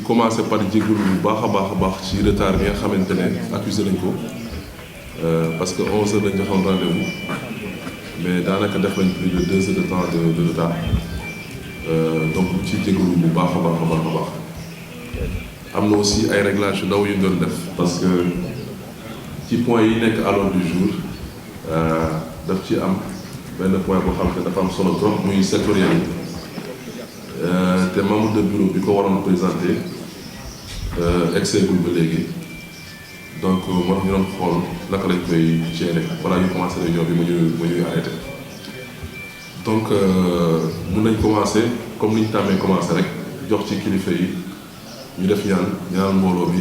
commencer par jégalu bu baax a baax ci retard bi nga xamante ne accusé nañ ko parce que 11h lañ joxoon rendez-vous mais daanaka def nañ plus de 2 heures de temps de retard donc ci jégalu bu baax a baax am na aussi ay réglages yu ndaw yu ñu doon def parce que ci point yi nekk à l'ordre du jour daf ci am benn point boo xam ne dafa am solo trop muy sectoriel yi te membre de bureau bi ko waroon présenté egseegul ba léegi donc moo tax ñu doon xool naka lañ koy gérer voilà ñu commencé réunion bi ma ñuy arrêté donc mun nañ commencé comme ni ñu tàmmee commencé rek jox ci kilifa yi ñu def ñaan mbooloo bi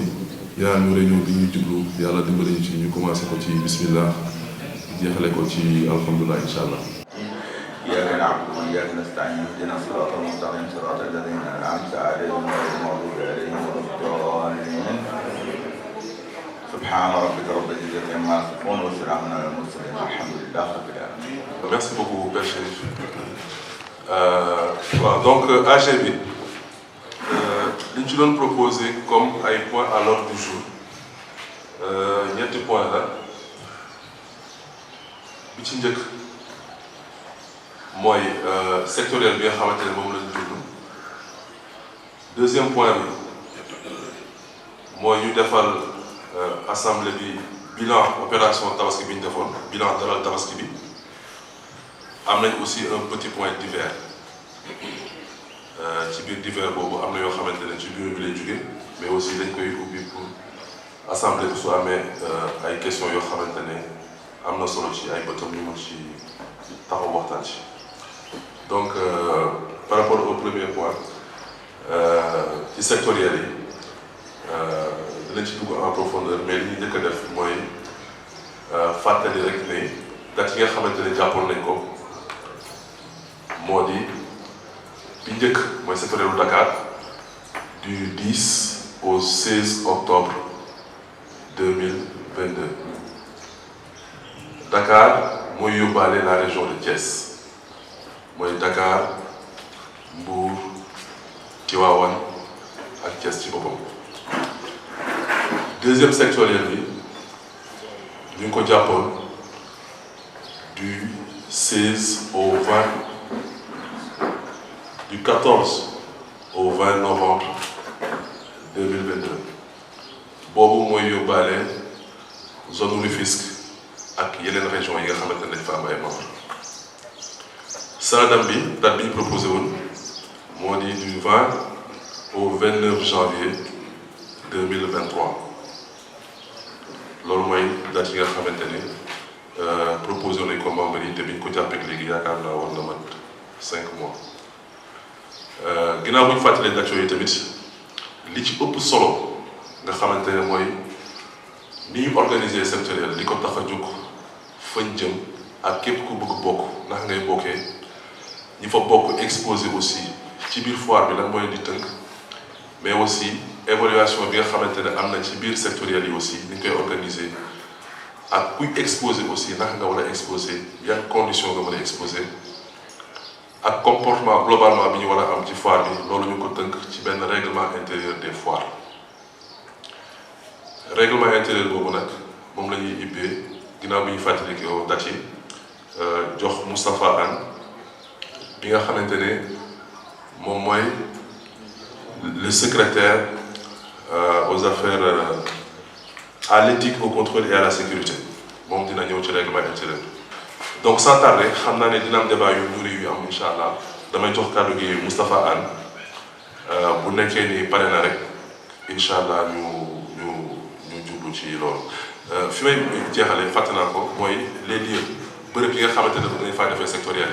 ñaan ñu réunion bi ñuy jublu yàlla dimbali ñu ci ñu commencé ko ci bismillah jeexale ko ci alhamdulilah incha allah. إياك نعبد وإياك نستعين اهدنا الصراط المستقيم صراط الذين أنعمت عليهم غير المغضوب عليهم ولا الضالين سبحان ربك رب العزة عما يصفون وسلام على المرسلين والحمد لله رب العالمين. Merci beaucoup Père Chérif. Voilà, donc AG bi li ñu ci doon proposé comme ay points à l'ordre du jour ñetti points la bi ci njëkk mooy sectoriel bi nga xamante ne moom lañu jublu deuxième point bi mooy ñu defal assemblée bi bilan opération tabaski bi ñu defoon bilan dalal tabaski bi am nañ aussi un petit point divers ci biir divers boobu am na yoo xamante ne ci bureau bi lay jóge mais aussi dañ koy ubbi pour assemblée bi su amee ay questions yoo xamante ne am na solo ci ay bëtam ñu mën ci taxaw waxtaan ci donc par rapport au premier point ci sectoriel yi dinañ ci dugg en profondeur mais li ñu njëkk a def mooy fàttali rek ne date yi nga xamante ne jàppoon nañ ko moo di bi njëkk mooy sectoriel u Dakar du 10 au 16 octobre 2022 Dakar mooy yóbbaale la région de Thiès mooy Dakar Mbour Tivaouane ak Thiès ci boppam deuxième sectoriel bi ñu ngi ko jàppoon du 16 au 20 du 14 au 20 novembre 2022 boobu mooy yóbbaale zone Rufisque ak yeneen région yi nga xamante ne dañ fa am ay membres saladam bi date bi ñu proposé woon moo di du 20 au 29 janvier 2023 loolu mooy date yi nga xamante ne proposé nañ ko membres yi te bi ñu ko jàppee léegi yaakaar naa war na mat 5 mois ginnaaw bu ñu fàttalee date yooyu tamit li ci ëpp solo nga xamante ne mooy ni ñu organiser sectoriel li ko tax a jóg fañ jëm ak képp ku bëgg bokk ndax ngay bokkee ñi fa bokk exposé aussi ci biir foire bi lan mooy di tënk mais aussi évaluation bi nga xamante ne am na ci biir sectoriel yi aussi ni ñu koy organiser ak kuy exposé aussi ndax nga war a exposé yan condition nga mën a exposé ak comportement globalement bi ñu war a am ci foire bi loolu ñu ko tënk ci benn règlement intérieur des foires règlement intérieur boobu nag moom la ñuy ibbee ginnaaw bi ñu fàttali ko date yi jox Moustapha Anne bi nga xamante ne moom mooy le secrétaire aux affaires à l'éthique au contrôle et à la sécurité moom dina ñëw ci règlement intérieur donc sans tarder xam naa ne dina am débat yu bëri yu am incha allah damay jox kàddu gi Moustapha Anne bu nekkee ni pare na rek incha allah ñu jublu ci loolu fi may jeexalee fàtte naa ko mooy les lieux bërëb yi nga xamante ne dañuy fay defee sectoriel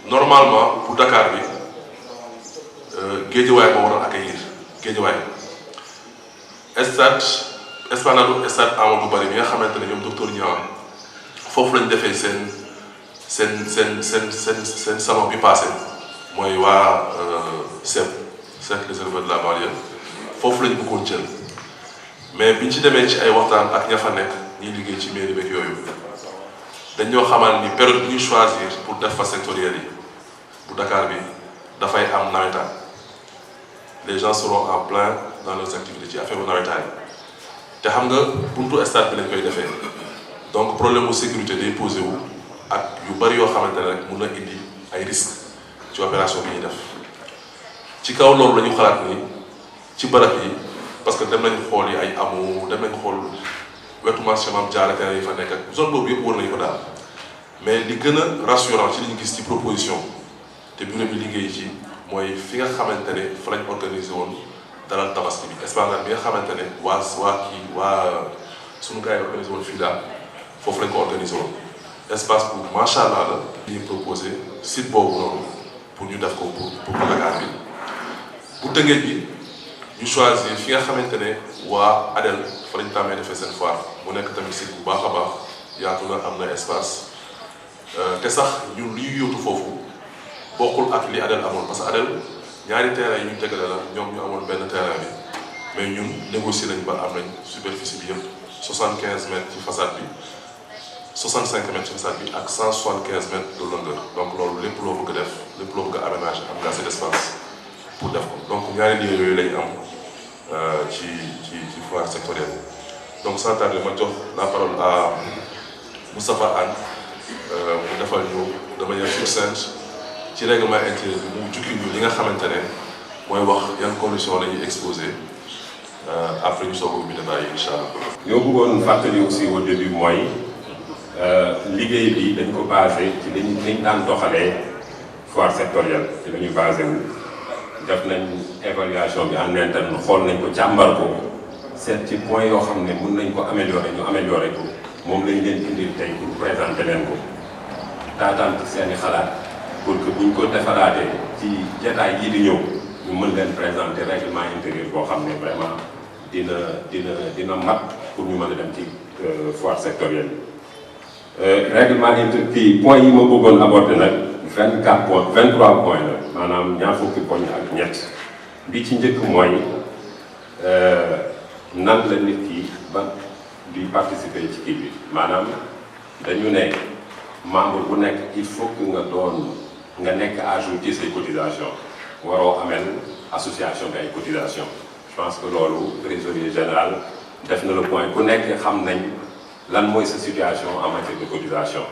normalement pour Dakar bi Guédiawaye moo waroon accueillir Guédiawaye esplanade Amadou Barry bi nga xamante ne ñoom docteur Niang foofu lañ defee seen salon bi passé mooy waa cercle des éleveurs de la banlieue foofu lañ bëggoon jël mais biñ ci demee ci ay waxtaan ak ña fa nekk ñiy liggéey ci mairie beeg yooyu dañ ñoo xamal ni période bi ñuy choisir pour def fa sectoriel yi bu Dakar bi dafay am nawetaan les gens seront en plein dans leurs activités ci affaire bu nawetaan te xam nga buntu stade bi lañ koy defee donc problème mu sécurité day posé wu ak yu bari yoo xamante ne rek mun na indi ay risques ci opération bi ñuy def ci kaw loolu la ñu xalaat ni ci barab yi parce que dem nañ xool yi ay amu dem nañ xool wetu marché Mame Diarra terrain yi fa nekk ak zone boobu yëpp wër nañu ko daal mais li gën a rassurant ci li ñu gis ci proposition te bureau bi liggéey ci mooy fi nga xamante ne fa lañ organisé woon dalal tabaski bi esplanade bi nga xamante ne waa sunu gars yi organisé woon fii daal foofu lañ ko organisé woon espace bu macha allah la ñuy proposé site boobu noonu pour ñu def ko pour Dakar bi bu Tëngéej bi ñu choisir fi nga xamante ne waa ADEL fa lañ tàmmee defee seen foire mu nekk tamit site bu baax a baax yaatu na am na espace te sax ñun li ñu yóotu foofu bokkul ak li ADEL amoon parce que ADEL ñaari terrain yi ñu tegale la ñoom ñu amoon benn terrain bi mais ñun négocier nañ ba am nañ superficie bi yëpp 75 mètres ci façade bi 65 mètres ci façade bi ak 175 mètres de longueur donc loolu lépp loo bëgg a def lépp loo bëgg a aménager am nga assez d'espace pour def ko donc ñaari lieux yooyu lañ am ci foire sectorielle donc sans tarder ma jox la parole à Moustapha Anne mu defal ñu de manière succincte ci règlement intérieur bi mu jukki ñu li nga xamante ne mooy wax yan conditions la ñuy exposé après ñu soog a ubbi débat yi incha allah. ñoo bëggoon fàttali aussi au début mooy liggéey bi dañ ko basé ci liñ daan doxalee foire sectorielle ci la ñu basé wu def nañ évaluation bi en interne xool nañ ko càmbar ko seet ci point yoo xam ne mun nañ ko améliorer ko moom lañ leen indil tey pour présenter leen ko taataan ci seeni xalaat pour que buñ ko defaraatee ci jotaay yi di ñëw ñu mën leen présenter règlement intérieur boo xam ne vraiment dina mat pour ñu mën a dem ci foire sectorielle bi. règlement intérieur kii point yi ma bëggoon aborder nag 23 points la maanaam ñaar fukki poñ ak ñett bi ci njëkk mooy nan la nit ki ba di participer ci kii bi maanaam dañu ne membre bu nekk il faut que nga nekk à jour ci say cotisation waroo amel association bi ay cotisation je pense que loolu trésorier général def na le point ku nekk xam nañ lan mooy sa situation en matière de cotisation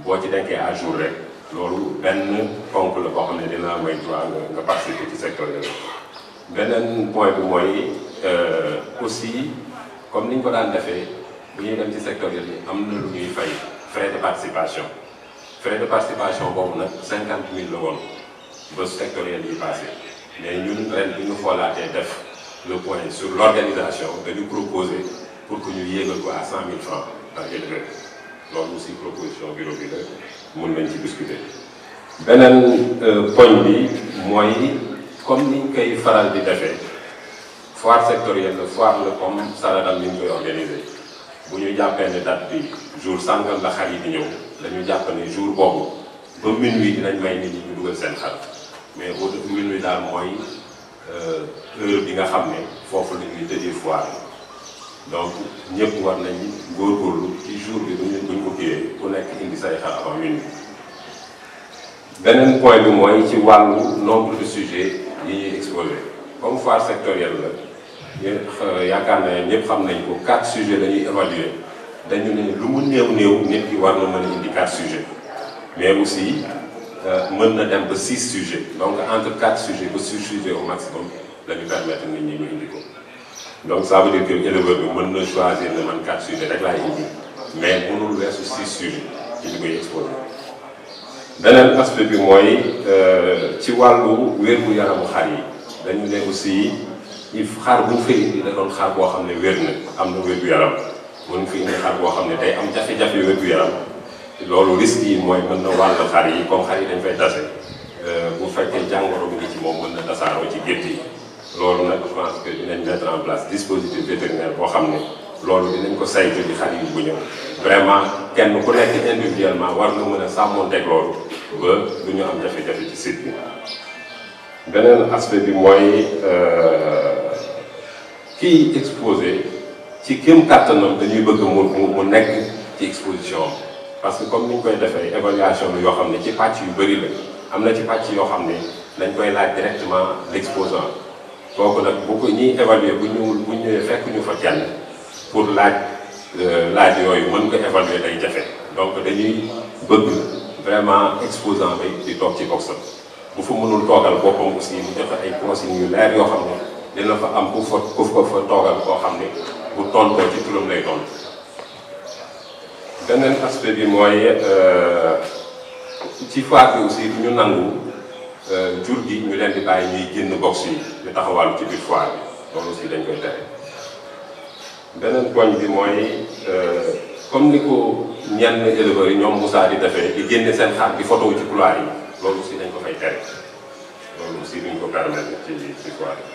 boo ci nekkee à jour rek loolu benn ponk la boo xam ne dina may droit nga participer ci secteur yooyu. beneen point bi mooy aussi comme ni ñu ko daan defee bu ñuy dem ci secteur yi am na lu ñuy fay frais de participation boobu nag 50 000 la woon ba sectoriel yi passé mais ñun ren bi ñu xoolaatee def le point sur l'organisation dañu proposer pour que ñu yéegal ko à 100 000 francs par élève loolu aussi proposition bureau bi la mun nañ ci discuter. beneen poñ bi mooy comme niñ koy faral di defee foire sectorielle la foire la comme Saladam ni ñu koy organiser bu ñu jàppee ne date bi jour sàngam la xar yi di ñëw dañu jàpp ne jour boobu ba minuit dinañ may nit ñi ñu dugal seen xar mais au delà minuit daal mooy heure bi nga xam ne foofu la ñuy tëjee foire donc ñëpp war nañ góorgóorlu ci jour bi buñ ko kiiyee ku nekk indi say xar avant minuit. beneen point bi mooy ci wàllu nombre de sujets yi ñuy exposé comme foire sectorielle la yaakaar na ñëpp xam nañ ko 4 sujets dañuy évaluer dañu ne lu mu néew nit ki war na mën a indi 4 sujets mais aussi mën na dem ba 6 sujets donc entre 4 sujets ba 6 sujets au maximum la ñu permettre nit ñi ñu indi ko donc ça veut dire que éleveur bi mën na choisir ne man 4 sujets rek laay indi mais mënul weesu 6 sujets ci li koy exposé. beneen aspect bi mooy ci wàllu wér-gu-yaramu xar yi dañu ne aussi xar bu ñu fay indi da doon xar boo xam ne wér na am na wér-gu-yaram mën fi indi xar boo xam ne day am jafe-jafe wér-gu-yaram loolu risque yi mooy mën na wàll xar yi comme xar yi dañ fay tase bu fekkee jàngoro bi ngi ci moom mën na tasaaroo ci gétt yi loolu nag je pense que dinañ mettre en place dispositif vétérinaire boo xam ne loolu dinañ ko saytu di xar yi bu ñëw vraiment kenn ku nekk individuellement war nga mën a sàmmonteeg loolu ba du ñu am jafe-jafe ci site bi. beneen aspect bi mooy kiy exposé ci kéem kàttanam dañuy bëgg mu nekk ci exposition parce que comme ni ñu koy defee évaluation bi yoo xam ne ci pàcc yu bëri la am na ci pàcc yoo xam ne dañ koy laaj directement l'exposant kooku nag bu ko ñuy évaluer bu ñëwee fekk ñu fa kenn pour laaj yooyu mën ko évaluer day jafe donc dañuy bëgg vraiment exposant bi di toog ci box bu fa mënul toogal boppam aussi mu joxe ay consignes yu leer yoo xam ne dina fa am ku ko fa toogal koo xam ne bu tontoo ci turam lay doon. beneen aspect bi mooy ci foire bi aussi du ñu nangu jur gi ñu leen di bàyyi ñuy génn box yi di taxawal ci biir foire bi loolu aussi dañ koy tere. beneen poñ bi mooy comme ni ko ñenn éleveurs yi ñoom Moussa di defee di génne seen xar di photo ci couloir yi loolu aussi dañ ko fay tere loolu aussi duñ ko permettre ci foire yi.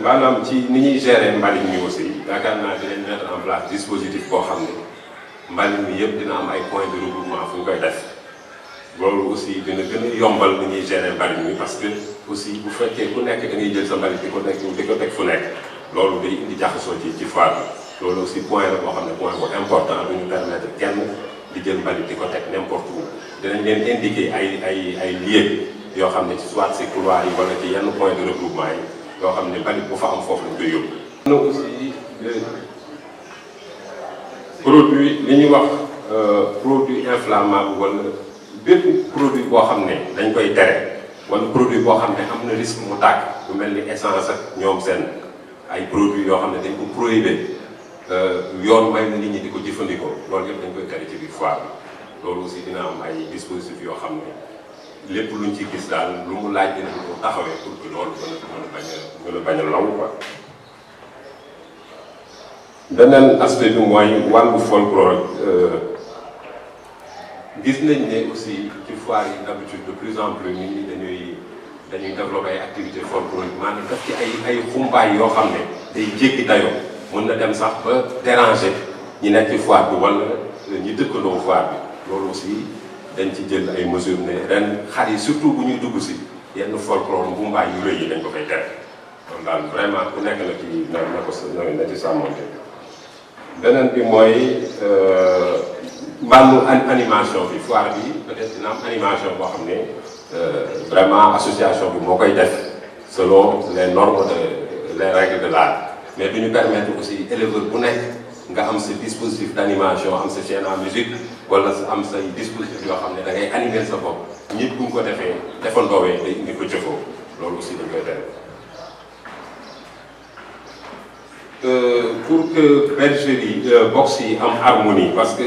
maanaam ci ni ñuy gérer mbalit mi aussi yaakaar naa dinañ mettre en place dispositif boo xam ne mbalit mi yëpp dina am ay points de regroupement fu ñu koy def loolu aussi dina gën a yombal ni ñuy gérer mbalit mi parce que aussi bu fekkee ku nekk da ngay jël sa mbalit di ko teg fu nekk loolu day indi jaxasoo ci foire bi loolu aussi point la boo xam ne point bu important du ñu permettre kenn di jël mbalit di ko teg n'importe où dinañ leen indiquer ay lieux yoo xam ne ci soit ci couloir yi wala ci yenn point de regroupement yi yoo xam ne mbalit bu fa am foofu lañ koy yóbbu. am na aussi produit li ñuy wax produit inflammable wala bépp produit boo xam ne dañ koy tere wala produit boo xam ne am na risque mu tàkk bu mel ni essence ak ñoom seen ay produits yoo xam ne dañ ko prohibé yoon may na nit ñi di ko jëfandikoo loolu yëpp dañ koy tere ci biir foire bi loolu aussi dina am ay dispositifs yoo xam ne lépp luñ ci gis daal lu mu laaj dina ko taxawee pour que loolu gën a bañ a law quoi. beneen aspect bi mooy wàllu folklore gis nañ ne aussi ci foire yi d'habitude de plus en plus nit ñi dañuy développer ay activités folkloriques maanaam def ci ay xumbaay yoo xam ne day jéggi dayoo mën na dem sax ba déranger ñi nekk ci foire bi wala ñi dëkkandoo foire bi loolu aussi dañ ci jël ay mesures ne ren xar yi surtout bu ñuy dugg si yenn folklore xumbaay yu rëy yi dañ ko fay tere loolu daal vraiment ku nekk na ci sàmmonte. beneen bi mooy wàllu animation bi foire bi peut-être dina am animation boo xam ne vraiment association bi moo koy def selon les normes les règles de l'art mais du ñu permettre aussi éleveur bu nekk nga am sa dispositif d'animation am sa chaîne en musique wala am say dispositif yoo xam ne da ngay animer sa bopp ñëpp bu ñu ko defee defandoowee day indi ko jëfoo loolu aussi dañ koy tere. Pour que bergerie box yi am harmonie parce que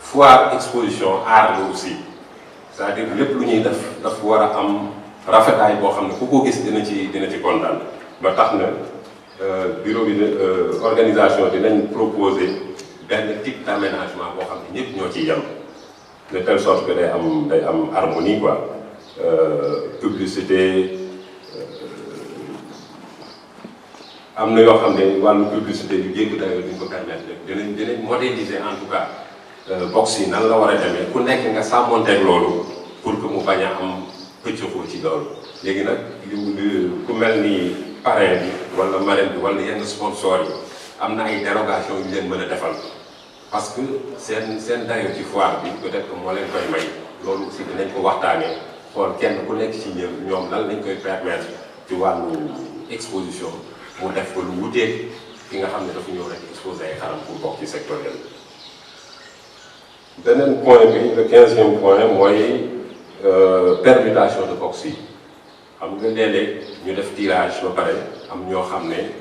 foire exposition art la aussi c'est-à-dire lépp lu ñuy def dafa war a am rafetaay boo xam ne ku ko gis dina ci kontaan ba tax na bureau bi organisation dinañ proposer benn type d'aménagement boo xam ne ñëpp ñoo ciy yem de telle sorte que day am harmonie quoi publicité. am na yoo xam ne wàllu publicité yu jéggi dayoo duñ ko permettre dinañ modéliser en tout cas box yi nan la war a demee ku nekk nga sàmmonteeg loolu pour que mu bañ a am pëccëxoo ci loolu. léegi nag ku mel ni parrain bi wala marraine bi wala yenn sponsor yi am na ay dérogation yu leen mën a defal parce que seen dayoo ci foire bi peut-être que moo leen koy may loolu aussi dinañ ko waxtaanee xool kenn ku nekk ci ñoom lan lañ koy permettre ci wàllu exposition. mu def ko lu wuteeg ki nga xam ne dafa ñëw rek exposé ay xaram pour bokk ci sectoriel. beneen point bi le 15e point mooy permutation de box yi xam nga léeg-léeg ñu def tirage ba pare am ñoo xam ne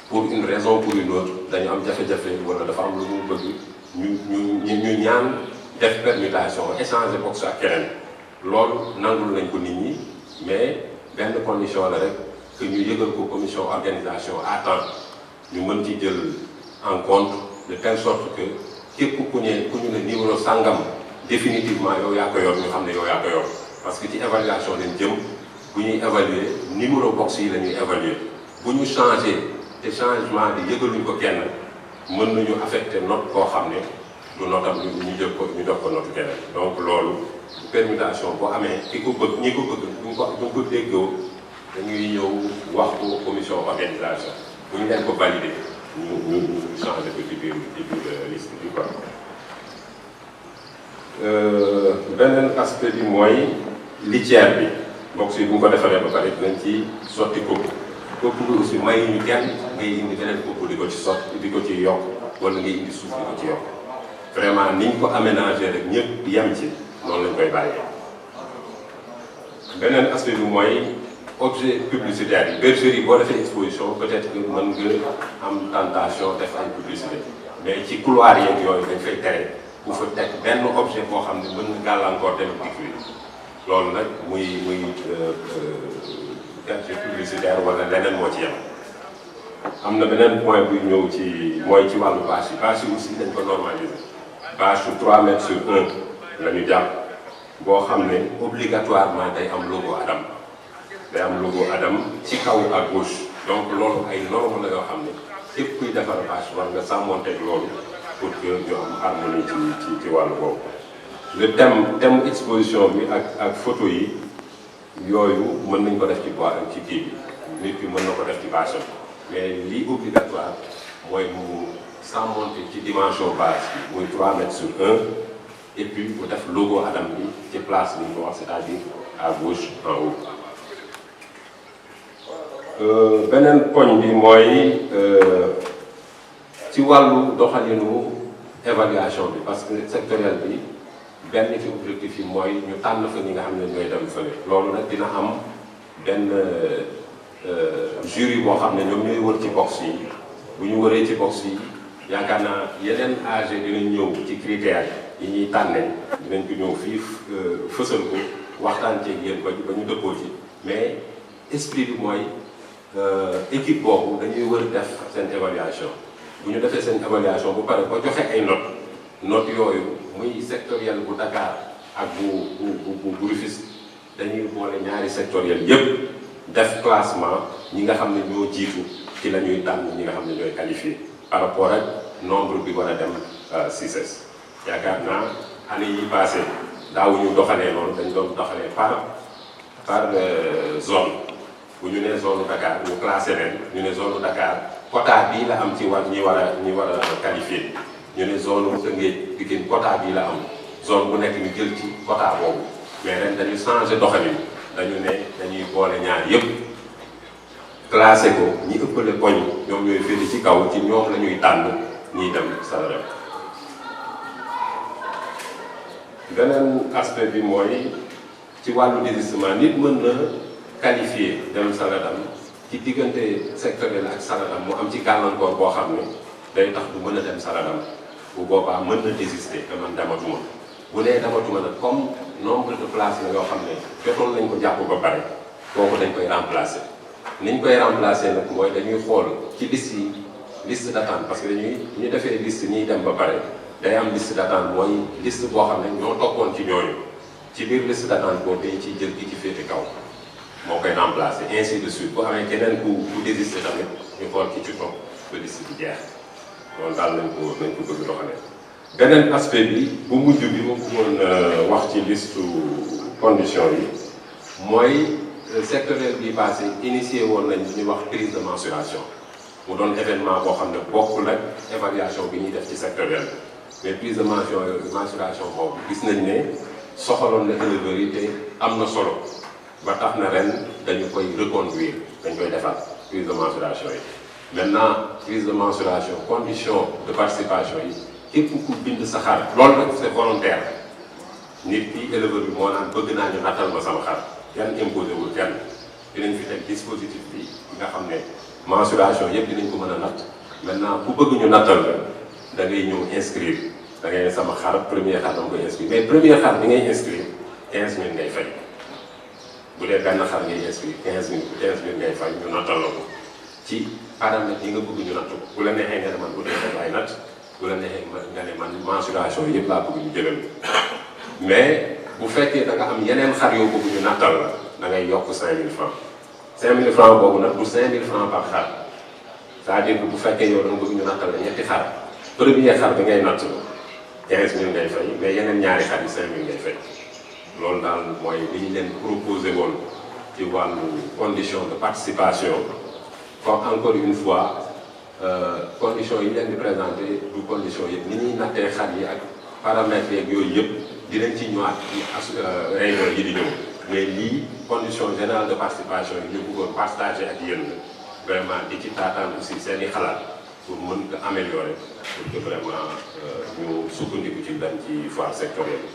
pour une raison pour une autre dañu am jafe-jafe wala dafa am lu mu bëgg ñu ñaan def permutation échanger box ak keneen loolu nangul nañ ko nit ñi mais benn condition la rek. que ñu yëgal ko commission organisation à temps ñu mën ci jël en compte de telle sorte que képp ku ñu ne numéro sangam définitivement yow yaa ko yor ñu xam ne yow yaa ko yor parce que ci évaluation lañ jëm bu ñuy évaluer numéro box yi la ñuy évaluer bu ñu changé te changement bi yëgaluñ ko kenn mën nañu affecté note koo xam ne du notam ñu jox ko note keneen donc loolu permutation boo amee ki ko bëgg ñi ko bëgg duñ ko déggoo dañuy ñëw wax ko commission organisation bu ñu leen ko valider ñu changer ko ci biir liste bi quoi. beneen aspect bi mooy litière bi box yi bu ñu ko defaree ba pare dinañ ci sotti kopp bi aussi may ñu kenn ngay indi beneen kopp di ko ci sotti di ko ci yokk wala ngay indi suuf di ko ci yokk vraiment niñ ko aménagé rek ñëpp yem ci noonu lañ koy bàyyee. beneen aspect bi mooy objet publicitaire yi bergerie boo defee exposition peut-être que mën nga am tentation def ay publicité mais ci couloir yeeg yooyu dañ fay tere bu fa teg benn objet boo xam ne mën nga gàllankoor dem dikk bi loolu nag muy gadget publicitaire wala leneen moo ci yem. am na beneen point bu ñëw ci mooy ci wàllu bâche yi aussi dañ ko normaliser bâche su 3 mètres sur 1 la ñu jàpp boo xam ne obligatoirement day am logo Adam ci kaw à gauche donc loolu ay normes la yoo xam ne képp kuy defar bâche war nga sàmmonteeg loolu pour que ñu am harmonie ci wàllu boobu. le thème exposition bi ak photo yi yooyu mën nañ ko def ci bois ci kii bi nit ki mën na ko def ci bâche mais lii obligatoire mooy mu sàmmonte ci dimension base bi muy 3 mètres sur 1 et puis mu def logo Adam bi ci place bi ñu ko wax c'est-à-dire à gauche en haut. beneen poñ bi mooy ci wàllu doxalinu évaluation bi parce que sectoriel bi benn ci objectif yi mooy ñu tànn fa ñi nga xam ne ñooy dem fële loolu nag dina am benn jury boo xam ne ñoom ñooy wër ci box yi bu ñu wëree ci box yi yaakaar naa yeneen AG dinañ ñëw ci critères yi ñuy tànnee dinañ ko ñëw fii fësal ko waxtaan ceeg yéen ba ñu dëppoo ci mais esprit bi mooy équipe boobu dañuy wër def seen évaluation bu ñu defee seen évaluation bu pare ba joxe ay notes yooyu muy sectoriel bu Dakar ak bu Rufisque dañuy boole ñaari sectoriel yépp def classement ñi nga xam ne ñoo jiitu ci la ñuy tànn ñi nga xam ne ñooy qualifié par rapport ak nombre bi war a dem CICES yaakaar naa année yi passé daawuñu doxalee noonu dañ doon doxalee par zone bu ñu nee zone Dakar ñu classé leen ñu ne zone Dakar quota bii la am ci ñi war a qualifié ñu ne zone Tëngéej Pikine quota bii la am zone bu nekk ñu jël ci quota boobu mais ren dañu changé doxalin dañu ne dañuy boole ñaar yépp classé ko ñi ëppale poñ ñoom ñooy féete ci kaw ci ñoom la ñuy tànn ñiy dem Saladam. beneen aspect bi mooy ci wàllu désistement nit mën na qualifié dem Saladam ci diggante sectoriel ak Saladam mu am ci gàllankoor boo xam ne day tax du mën a dem Saladam bu boobaa mën na désister te man dematuma bu nee dematuma nag comme nombre de places la yoo xam ne jotoon nañ ko jàpp ba pare kooku dañ koy remplacer niñ koy remplacer nag mooy dañuy xool ci liste d'attente parce que ñu defee liste ñiy dem ba pare day am liste d'attente mooy liste boo xam ne ñoo toppoon ci ñooñu ci biir liste d'attente boobu dañ ciy jël ki ci féete kaw moo koy remplacer ainsi de suite bu amee keneen ku désister tamit ñu xool ki ci topp ba liste bi jeex loolu daal nañ ko bëgg doxalee. beneen aspect bi bu mujj bi ma bëggoon wax ci liste condition yi mooy sectoriel bi passé initié woon nañ li ñuy wax prise de mensuration mu doon événement boo xam ne bokkul ak évaluation bi ñuy def ci sectoriel mais prise de mensuration boobu gis nañ ne soxaloon na éleveurs yi te am na solo ba tax na ren dañu koy reconduire dañ koy defaat prise de mensuration yi. maintenant prise de mensuration condition de participation yi képp ku bind sa xar loolu nag c'est volontaire nit ki éleveur bi moo naan bëgg naa ñu nattal ma sama xar kenn imposé wul kenn dinañ fi teg dispositif bi nga xam ne mensuration yëpp dinañ ko mën a natt maintenant ku bëgg ñu nattal la da ngay ñëw inscrire da ngay sama xar premier xar dama koy inscrire mais premier xar bi ngay inscrire 15000 ngay fay bu dee benn xar ngay inscrire 15000 ngay fay ñu nattal la ko ci paramètres yi nga bëgg ñu natt ko bu la neexee nga ne man bu dee def ay natt bu la neexee nga ne man mensuration yëpp laa bëgg ñu jëlal mais bu fekkee da nga am yeneen xar yoo bëgg ñu nattal la da ngay yokk 5000 francs 5000 francs boobu nag du 5000 francs par xar c'est-à-dire que bu fekkee yow da nga bëgg ñu nattal la ñetti xar premier xar bi ngay natt la 15000 ngay fay mais yeneen ñaari xar yi 5000 ngay fay loolu daal mooy li ñu leen proposé woon ci wàllu condition de participation. comme encore une fois conditions yi leen di présenté du condition yëpp ni ñuy nattee xar yi ak paramètres yeeg yooyu yëpp dinañ ci ñëwaat ci réunion yi di ñëw mais lii condition générale de participation yi ñu bëggoon partager ak yéen vraiment di ci taataan aussi seen i xalaat pour mën ko améliorer pour que vraiment ñu sukkandiku ci dem ci foire sectorielle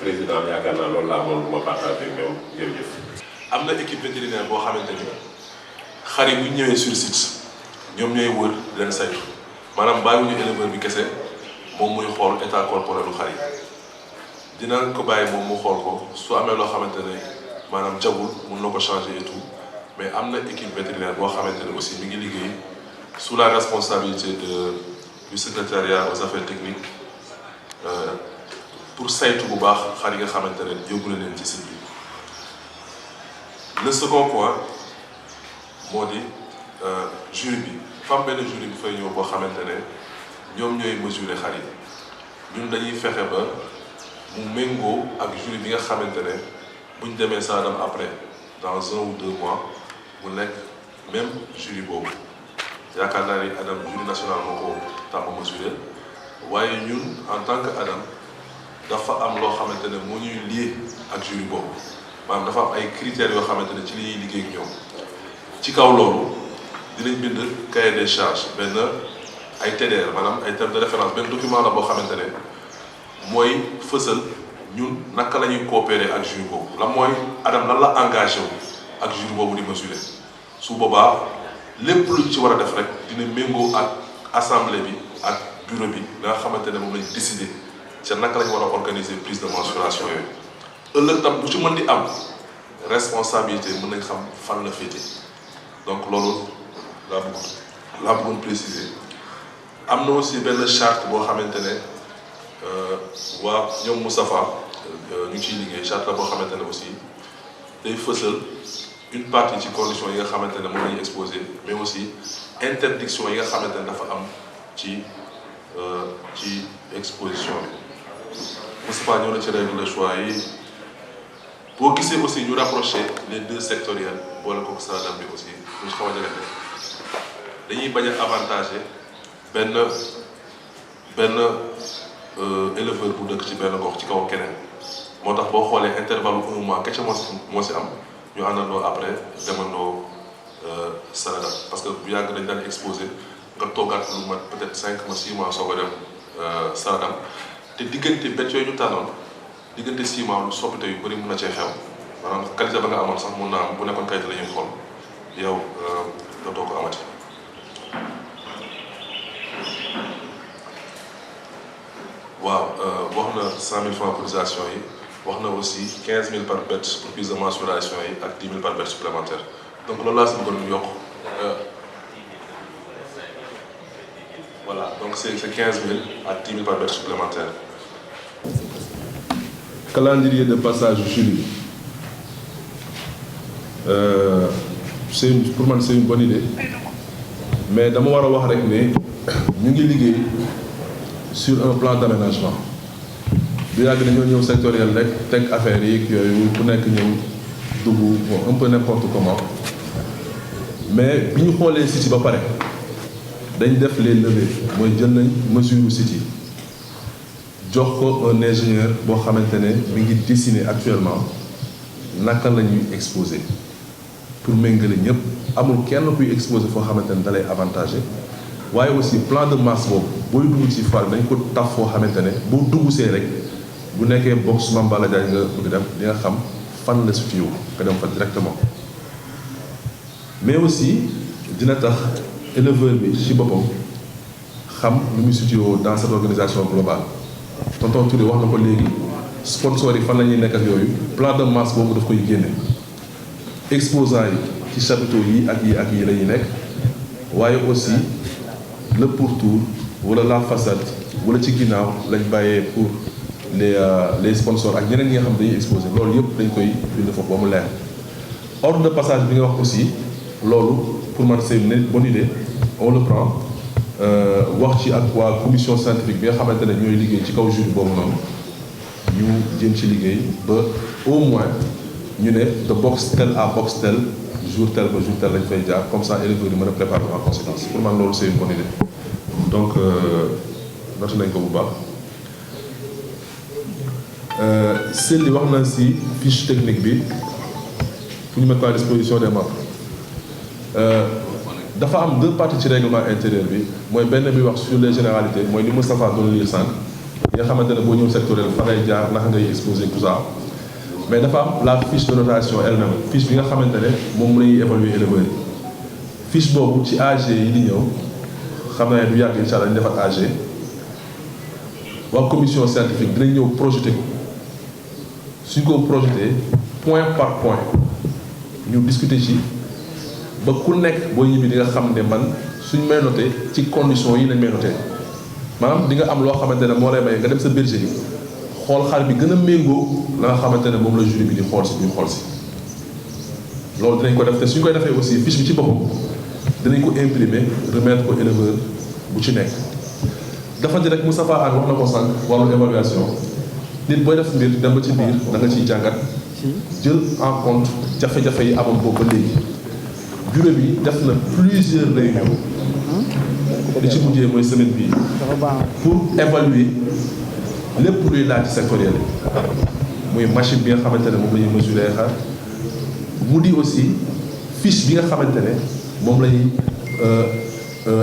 président yaakaar naa loolu laa amoon lu ma partager ak ñoom jërëjëf. am na équipe vétérinaire boo xamante ni xar yi bu ñu ñëwee sur site ñoom ñooy wër leen saytu maanaam bàyyiwuñu éleveur bi kese moom muy xool état corporel lu xar yi dina ko bàyyi moom mu xool ko su amee loo xamante ne maanaam jagul mun na ko changer et tout mais am na équipe vétérinaire boo xamante ne aussi mi ngi liggéey sous la responsabilité du secrétariat aux affaires techniques pour saytu bu baax xar yi nga xamante ne yóbbu na leen ci site bi. Le second point moo di jury bi fa am benn jury bi fay ñëw boo xamante ne ñoom ñooy mesurer xar yi ñun dañuy fexe ba mu méngoo ak jury bi nga xamante ne buñ demee Saadam après dans 1 ou 2 mois mu nekk même jury boobu yaakaar naa ni Adam jury national moo ko tàmm mesurer waaye ñun en tant que Adam dafa am loo xamante ne moo ñuy lié ak jury boobu maanaam dafa am ay critères yoo xamante ne ci li ñuy liggéey ak ñoom ci kaw loolu dinañ bind cahier des charges benn ay TDR maanaam ay termes de référence benn document la boo xamante ne mooy fësal ñun naka la ñuy coopérer ak jury boobu la mooy Adam lan la engagé wu ak jury boobu di mesurer su boobaa lépp luñ ci war a def rek dina méngoo ak assemblée bi ak bureau bi nga xamante ne moom lañ décider ca naka la ñu war a organiser prise de mensuration yooyu ëllëg tam bu ci mën di am responsabilité mën nañ xam fan la féete donc loolu laa bëggoon préciser am na aussi benn charte boo xamante ne waa ñoom Moustapha ñu ciy liggéey charte la boo xamante ne aussi day fësal une partie ci conditions yi nga xamante ne moom la ñu exposé mais aussi interdiction yi nga xamante ne dafa am ci exposition bi Moustapha ñëw na ci règle de choix yi boo gisee aussi ñu rapproché les 2 sectoriels boole ko Saadam bi aussi ñu xaw a jegante dañuy bañ a avantager benn éleveur bu dëkk ci benn gox ci kaw keneen moo tax boo xoolee intervalle 1 mois kecc moo si am ñu àndandoo après demandoo Saadam parce que bu yàgg dañ daan exposé nga toogaat lu mat peut-être 5 mois 6 mois soo ko dem Saadam te diggante bett yooyu ñu tànnoon diggante 6 mois lu soppite yu bëri mun na cee xew maanaam qualité ba nga amoon sax mun naa am bu nekkoon qualité la ñuy xool yow dootoo ko amati. waaw wax na 100 000 francs cotisation yi wax na aussi 15 000 par bête pour prise de mensuration yi ak 10 000 par bête supplémentaire donc loolu laa si bëggoon ñu yokk voilà donc c'est 15 000 ak 10 000 par bête supplémentaire. Calendrier de passage jury pour man c'est une bonne idée mais dama war a wax rek ne ñu ngi liggéey sur un plan d'aménagement bu yàgg dañoo ñëw sectoriel rek teg affaire yi yooyu ku nekk ñëw dugg bon un peu n'importe comment mais bi ñu xoolee site yi ba pare dañ def les levées mooy jël nañ mesure site yi jox ko un ingénieur boo xamante ne mi ngi dessiner actuellement naka la ñuy exposer pour méngale ñëpp amul kenn kuy exposer foo xamante ne da lay avantagé waaye aussi plan de masse boobu booy dugg ci foire dañ ko taf foo xamante ne boo dugg see rek bu nekkee box Mame Balla Diagne nga bëgg dem di nga xam fan la situé wu nga dem fa directement mais aussi dina tax éleveur bi ci boppam xam lu muy situé wu dans cette organisation globale. tonton Touré wax na ko léegi sponsor yi fan la ñuy nekk ak yooyu plan de masse boobu daf koy génne exposants yi ci chapiteau yi ak yi la ñuy nekk waaye aussi le pourtour wala la façade wala ci ginnaaw lañ bàyyee pour les sponsors ak ñeneen ñi nga xam dañuy exposé loolu yëpp dañ koy bind foofu ba mu leer. ordre de passage bi nga wax aussi loolu pour man c'est une bonne idée on le prend. wax ci ak waa commission scientifique bi nga xamante ne ñooy liggéey ci kaw jury boobu noonu ñu jëm ci liggéey ba au moins ñu ne de box tel à box tel jour tel ba jour tel lañ fay jaar comme ça éleveurs yi mën a préparer en conséquence pour man loolu c'est une bonne idée donc noté nañ ko bu baax Sely wax na ci fiche technique bi pour ñu mettre ko à disposition des membres dafa am 2 parties ci règlement intérieur bi mooy benn bi wax sur les généralités mooy ni Moustapha doon lire sànq yi nga xamante ne boo ñëw sectoriel fa ngay jaar naka ngay exposer tout ça mais dafa am la fiche de notation elle-même fiche bi nga xamante ne moom la ñuy évaluer éleveurs yi fiche boobu ci AG yi di ñëw xam naa ne du yàgg incha allah ñu defar AG waa commission scientifique dinañ ñëw projeté ko suñ ko projeté point par point ñu discuter ci ba ku nekk boo ñibbi di nga xam ne man suñ may noté ci conditions yi lañ may noté maanaam di nga am loo xamante ne moo lay may nga dem sa bergerie xool xar bi gën a méngoo la nga xamante ne moom la jury bi di xool si loolu dinañ ko def te suñ koy defee aussi fiche bi ci boppam dinañ ko imprimer remettre ko éleveur bu ci nekk. dafa di rek Moustapha Anne wax na ko sànq wàllu évaluation nit booy def mbir dem ba ci biir da nga ciy jàngat jël en compte jafe-jafe yi amoon boobu ba léegi bureau bi def na plusieurs réunions li ci mujjee mooy semaine bii pour évaluer lépp luy laaj ci sectoriel muy machine bi nga xamante ne moom la ñuy mesurer xar mu di aussi fiche bi nga xamante ne moom la ñuy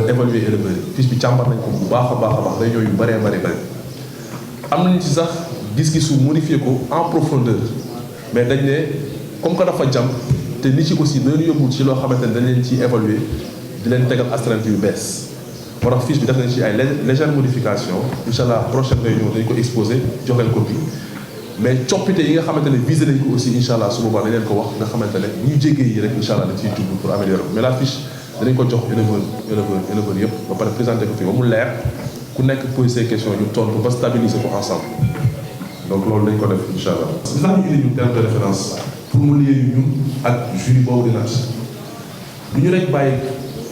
évaluer éleveurs yi fiche bi càmbar nañ ko bu baax a baax réunion yu bëree bëri am nañu ci sax gis-gisu modifier ko en profondeur mais dañ ne comme que dafa jàmp te nit ci aussi dañu yóbbu ci loo xamante ne dañ leen ciy évaluer di leen tegal astreinte yu bees moo tax fiche bi def nañ ci ay légère modification incha allah prochaine réunion dañ ko exposé jox leen copie mais coppite yi nga xamante ne visé nañ ko aussi incha allah su boobaa dañ leen ko wax nga xamante ne ñu jéggee yi rek incha allah dañ ciy jublu pour améliorer mais la fiche danañ ko jox éleveur yëpp ba pare présenté ko fii ba mu leer ku nekk posé ses questions ñu tontu ba stabiliser ko ensemble donc loolu dañ ko def incha allah. li tax ñu indi ñu terme de référence pour mu lié ñun ak jury boobu di natt du ñu rek bàyyi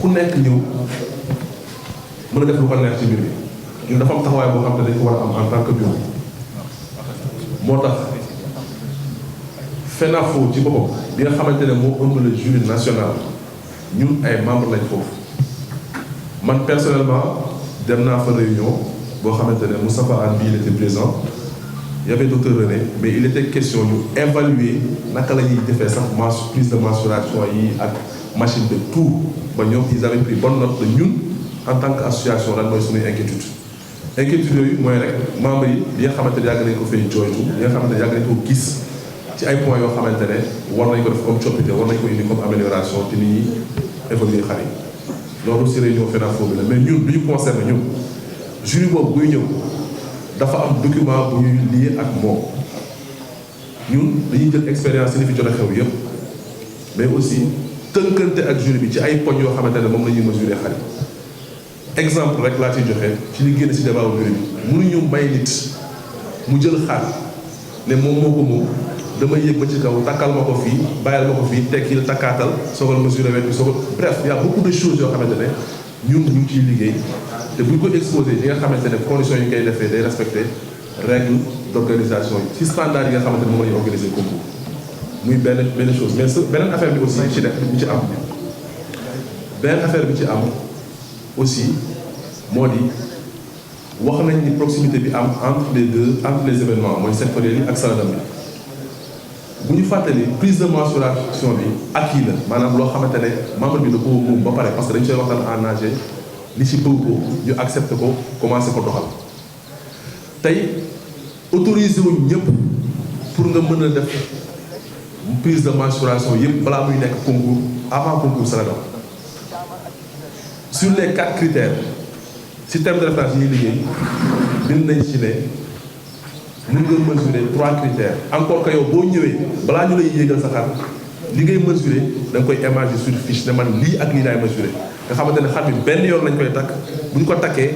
ku nekk ñëw mën a def lu ko neex ci mbir mi ñun dafa am taxawaay boo xam ne dañ ko war a am en tant que bureau moo tax FENAFO ci boppam bi nga xamante ne moo ëmb le jury national ñun ay membre lañ foofu man personnellement dem naa fa réunion boo xamante ne Moustapha Anne bii il était présent il y avait docteur René mais il était question ñu évaluer naka la ñuy defee sax prise de mensuration yi ak machine de tout ba ñoom ils avaient pris bonne note de ñun en tant que association lan mooy suñuy inquiétude yooyu mooy rek membres yi nga xamante ne yàgg nañ ko fay jooytu li nga xamante ne yàgg nañ ko gis ci ay points yoo xamante ne war nañ ko def comme coppite war nañ ko indi comme amélioration te nit ñi évoluer xar yi loolu si réunion FENAFO bi la mais ñun du ñu concerné ñun jury boobu buy ñëw dafa am document bu ñuy lié ak moom ñun dañuy jël expérience yi fi jot a xew yëpp mais aussi tënkante ak jury bi ci ay poñ yoo xamante ne moom la ñuy mesurer xar yi exemple rek laa ciy joxe ci li génn si débat wu jury bi mënuñu may nit mu jël xar ne moom moo ko moom dama yéeg ba ci kaw takkal ma ko fii bàyyil ma ko fii tekkil takkaatal soogal mesurer wet bi soogal bref y a beaucoup de choses yoo xamante ne ñun ñu ngi ciy liggéey te buñ ko exposé yi nga xamante ne conditions yi koy defee day respecter règle d'organisation yi ci standard yi nga xamante ne moom la ñuy organiser concours muy benn chose mais beneen affaire bi aussi ci def bi ci am beneen affaire bi ci am aussi moo di wax nañ ni proximité bi am entre les événements mooy sectoriels yi ak saladam bi bu ñu fàttali prise de mensuration bi acquis la maanaam loo xamante ne membre bi da ko moom ba pare parce que dañu koy waxtaan en AG li ci bëgg ko ñu accepté ko commencé ko doxal tey autorisé wuñ ñëpp pour nga mën a def prise de mensuration yëpp balaa muy nekk concours avant concours saladam sur les 4 critères si terme de référence yi ñuy liggéey bind nañ ci ne mën nga mesurer 3 critères encore que yow boo ñëwee balaa ñu lay yéegal sa xar li ngay mesurer da nga koy émarger sur fiche ne man lii ak lii laay mesurer nga xamante ne xar bi benn yoon lañ koy takk bu ñu ko takkee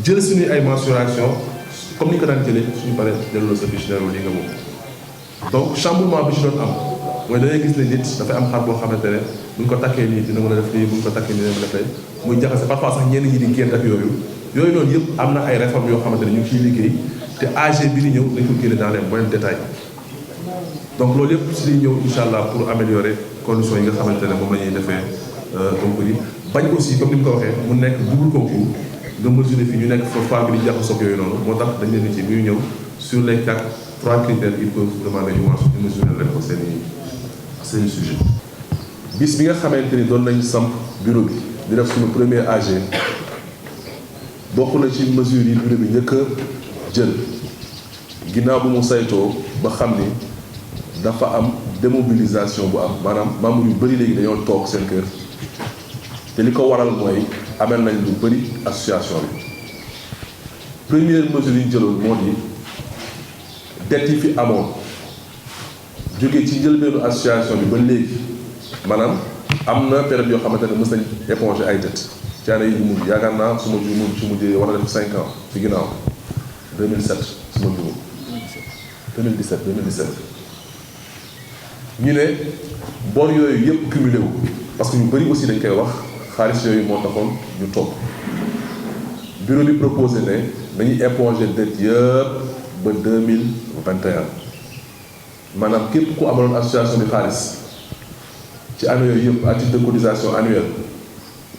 jël suñuy ay mensuration comme ni ñu ko daan jëlee suñu paree delloo sa fiche ne lii nga moom. donc chamboulement bi ci doon am mooy da ngay gis ne nit dafay am xar boo xamante ne bu ñu ko takkee nii dina mën a def lii bu ñu ko takkee nii dina mën a def lii muy jaxase parfois sax ñenn ñi di génn ak yooyu noonu yëpp am na ay réformes yoo xamante ne ñu ngi ciy liggéey. te AG bi ni ñëw dañ ko génne dans les moyens détails donc loolu yëpp si li ñëw incha allah pour améliorer conditions yi nga xamante ne moom la ñuy defee concours yi bañ aussi comme ni mu ko waxee mu nekk double concours nga mesurer fii ñu nekk fa bi di jaxasoo yooyu noonu moo tax dañ leen ci bi ñu ñëw sur les 3 critères ils peuvent demander ñu mesurer leen ko seen sujet. bis bi nga xamante ni doon nañu samp bureau bi di def suñu premier AG bokk na ci mesures yi bureau bi njëkk a jël ginnaaw bu mu saytoo ba xam ni dafa am démobilisation bu am maanaam membres yu bëri léegi dañoo toog seen kër te li ko waral mooy amel nañ lu bëri association bi. première mesure yi ñu jëloon moo di dette yi fi amoon jóge ci njëlbeenu association bi ba léegi maanaam am na période yoo xamante ne mës nañ éponger ay dettes ci année yi ñu mujj yaakaar naa su ma mujjee war a def 5 ans ci ginnaaw 2007 su ma juumul 2017 ñu ne bor yooyu yëpp cumulé wu parce que ñu bëri aussi dañ koy wax xaalis yooyu moo taxoon ñu toog bureau bi proposé ne dañuy éponger dette yëpp ba 2021 maanaam képp ku amaloon association bi xaalis ci année yooyu yëpp à titre de cotisation annuelle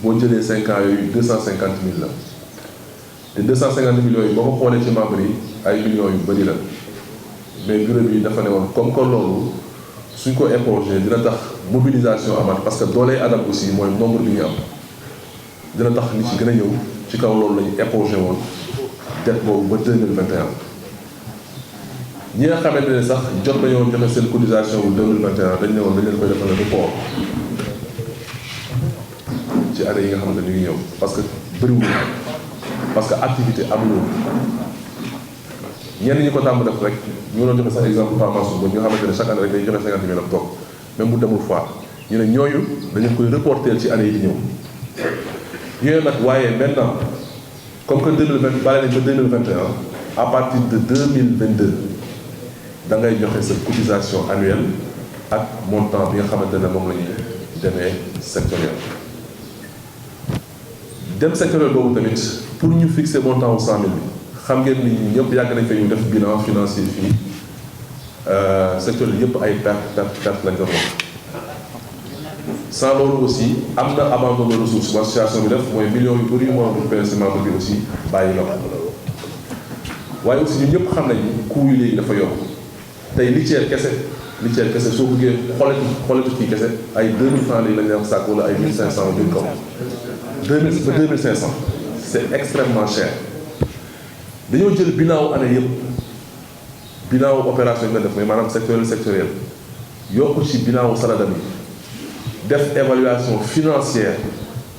boo jëlee 5 ans yooyu 250 000 la te 250 000 yooyu boo ko xoolee ci membres yi ay millions yu bëri la mais bureau bi dafa ne woon comme que loolu suñ ko éponger dina tax mobilisation amaat parce que doolee adam aussi mooy nombre bi ñu am dina tax nit ci gën a ñëw ci kaw loolu lañu éponger woon dette boobu ba 2021 ñi nga xamante ne sax jot nañoo joxe seen cotisation bu 2021 dañ ne woon dañ leen koy defal report ci année yi nga xamante ne ñu ngi ñëw parce que bëriwul parce que activité amul ñenn ñi ko tàmm def rek ñu doon joxe sax exemple formation boobu nga xamante ne chaque année rek dañuy joxe 50 000 ak toog même bu demul fois ñu ne ñooñu dañu koy reporter ci année yi di ñëw yooyu nag waaye maintenant comme que 2020 bale nañ ba 2021 à partir de 2022 da ngay joxe sa cotisation annuelle ak montant bi nga xamante ne moom la ñuy demee sectoriel. dem sectoriel boobu tamit pour ñu fixer montant wu 100 000 bi xam ngeen ni ñëpp yàgg nañ fa ñu def bilan financier fii sectoriel yëpp ay perte lañ doon wax. sans loolu aussi am na abandon de ressources association bi def mooy millions yu bëri yu moo am pour membre bi aussi bàyyi na ko waaye aussi ñun ñëpp xam nañ ni coût yi léegi dafa yokk tey litière kese soo bëggee xoolatu kii kese ay 2000 francs léegi lañ leen sàkk wala ay 1500 jëm kaw 2000 ba 2500 c'est extrêmement cher dañoo jël bilan année yëpp bilan opération yi nga def mooy maanaam sectoriel yokku ci bilan saladam yi def évaluation financière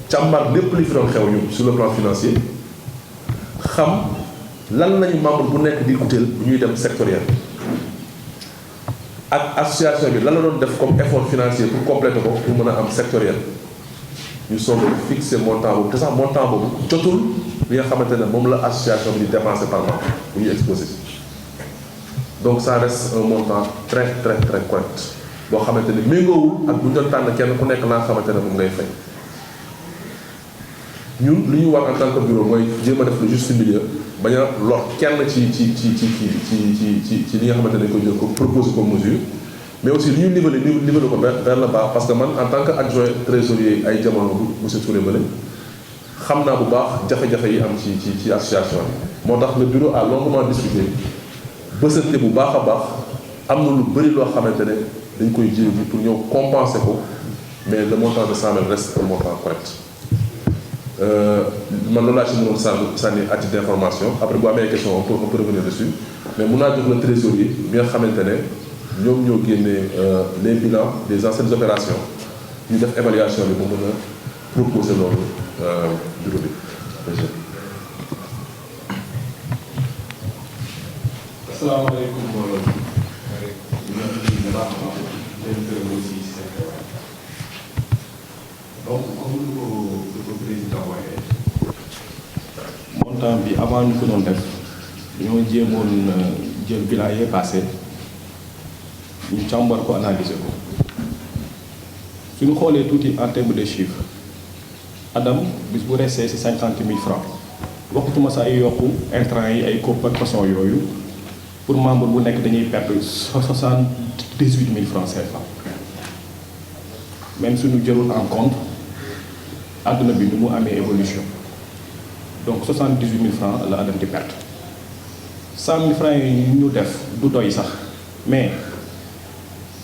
càmbar lépp li fi doon xew ñu sur le plan financier xam lan lañu membre bu nekk di utile bu ñuy dem sectoriel ak association bi lan la doon def comme effort financier pour compléter ko pour mën a am sectoriel ñu soog a fixer montant boobu te sax montant boobu jotul li nga xamante ne moom la association bi di dépenser par mois bu ñuy exposé donc ça reste un montant très correct boo xamante ne méngoowul ak bu ñu doon tànn kenn ku nekk laa xamante ne moom ngay fay ñun li ñu war en tant que bureau mooy jéem a def le juste milieu bañ a lor kenn ci li nga xamante ne dañ koy jël ko proposer comme mesure mais aussi li ñu niveler ko vers le bas parce que man en tant que adjoint trésorier ay jamono bu monsieur Touré Mbale xam naa bu baax jafe-jafe yi am ci association bi moo tax le bureau a longuement discuté bësante bu baax a baax am na lu bëri loo xamante ne dañ koy jël bi pour ñëw compenser ko mais le montant de 100 000 reste un montant correct man loolu laa ci mënoon sànni à titre d'information après bu amee question on peut revenir dessus mais mun naa jox le trésorier bi nga xamante ne ñoom ñoo génnee les bilans des anciennes opérations ñu def évaluation bi ba mën a proposer loolu bureau bi. asalaamaaleykum mbooloo donc comme lu ko président waxee montant bi avant ñu ko doon def dañoo jéemoon jël bilan yee passé ñu càmbar ko analyser ko suñu xoolee tuuti en terme de chiffres Adam bis bu resee ci 50 000 francs waxutuma sa ay yokku intrants yi ay coop ak façon yooyu pour membre bu nekk dañuy perdre 78 000 francs CFA même suñu jëlul en compte àdduna bi ni mu amee évolution donc 78 000 francs la Adam di perte 100 000 francs yi ñu def du doy sax mais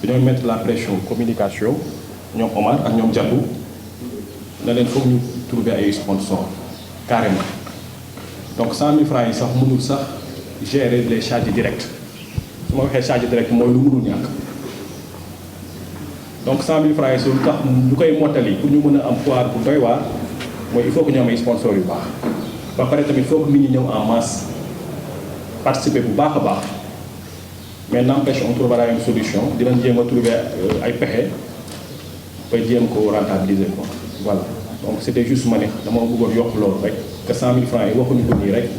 dañoo mettre la pression communication ñoom Omar ak ñoom Diatou na leen foog ñu trouver ay sponsors carrément donc 100 000 francs yi sax mënul sax gérer les charges directes su ma waxee charge directe mooy lu mënul ñàkk donc 100 000 francs yi su lu tax lu koy mottali pour ñu mën a am foire bu doy waar mooy il faut que ñu am ay sponsors yu baax ba pare tamit foog nit ñi ñëw en masse participer bu baax a baax mais n'empêche on trouvera une solution dinañ jéem a trouver ay pexe ba jéem ko rentabiliser quoi voilà donc c'était juste ma ne dama bëggoon yokk loolu rek que 100 000 francs yi waxuñu ko nii rek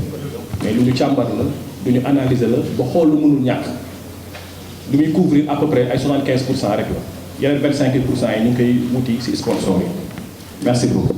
mais lu ñu càmbar la lu ñu analyser la ba xool lu mënul ñàkk lu muy couvrir à peu près ay 75% rek la yeneen 25% yi ñu ngi koy wuti ci sponsor yi merci beaucoup.